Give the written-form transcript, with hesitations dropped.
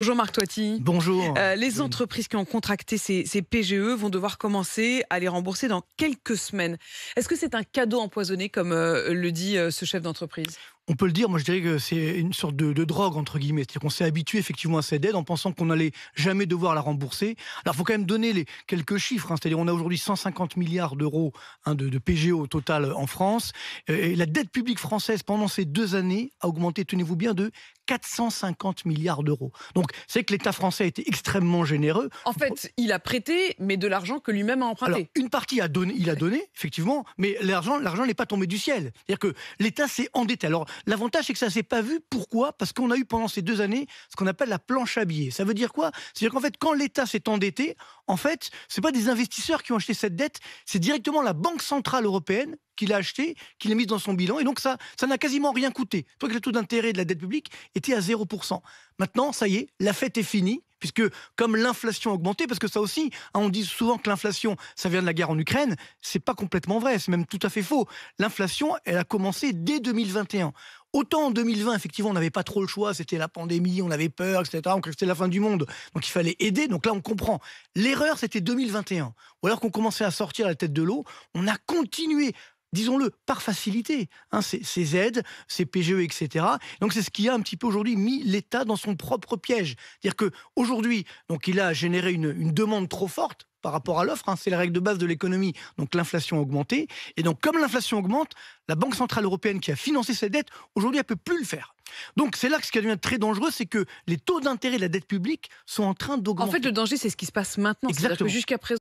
Bonjour Marc Toiti. Bonjour. Les entreprises qui ont contracté ces PGE vont devoir commencer à les rembourser dans quelques semaines. Est-ce que c'est un cadeau empoisonné, comme le dit ce chef d'entreprise? On peut le dire, moi je dirais que c'est une sorte de drogue, entre guillemets. C'est-à-dire qu'on s'est habitué effectivement à cette aide en pensant qu'on n'allait jamais devoir la rembourser. Alors il faut quand même donner quelques chiffres. C'est-à-dire on a aujourd'hui 150 milliards d'euros de PGE au total en France. Et la dette publique française pendant ces 2 années a augmenté, tenez-vous bien, de 450 milliards d'euros. Donc c'est que l'État français a été extrêmement généreux. En fait, il a prêté, mais de l'argent que lui-même a emprunté. Alors, une partie il a donné, effectivement, mais l'argent n'est pas tombé du ciel. C'est-à-dire que l'État s'est endetté. Alors, l'avantage, c'est que ça ne s'est pas vu. Pourquoi ? Parce qu'on a eu pendant ces 2 années ce qu'on appelle la planche à billets. Ça veut dire quoi ? C'est-à-dire qu'en fait, quand l'État s'est endetté, en fait, ce n'est pas des investisseurs qui ont acheté cette dette, c'est directement la Banque Centrale Européenne qui l'a acheté, qui l'a mise dans son bilan, et donc ça n'a quasiment rien coûté. Donc le taux d'intérêt de la dette publique était à 0%. Maintenant, ça y est, la fête est finie, puisque comme l'inflation a augmenté, parce que ça aussi, on dit souvent que l'inflation, ça vient de la guerre en Ukraine, c'est pas complètement vrai, c'est même tout à fait faux. L'inflation, elle a commencé dès 2021. Autant en 2020, effectivement, on n'avait pas trop le choix, c'était la pandémie, on avait peur, etc. On croyait que c'était la fin du monde, donc il fallait aider. Donc là, on comprend. L'erreur, c'était 2021. Ou alors qu'on commençait à sortir la tête de l'eau, on a continué, disons-le, par facilité, ces aides, ces PGE, etc. Donc c'est ce qui a un petit peu aujourd'hui mis l'État dans son propre piège. C'est-à-dire qu'aujourd'hui, il a généré une demande trop forte par rapport à l'offre, c'est la règle de base de l'économie, donc l'inflation a augmenté, et donc comme l'inflation augmente, la Banque Centrale Européenne qui a financé cette dette, aujourd'hui elle ne peut plus le faire. Donc c'est là que ce qui devient très dangereux, c'est que les taux d'intérêt de la dette publique sont en train d'augmenter. En fait, le danger, c'est ce qui se passe maintenant. C'est-à-dire que jusqu'à présent...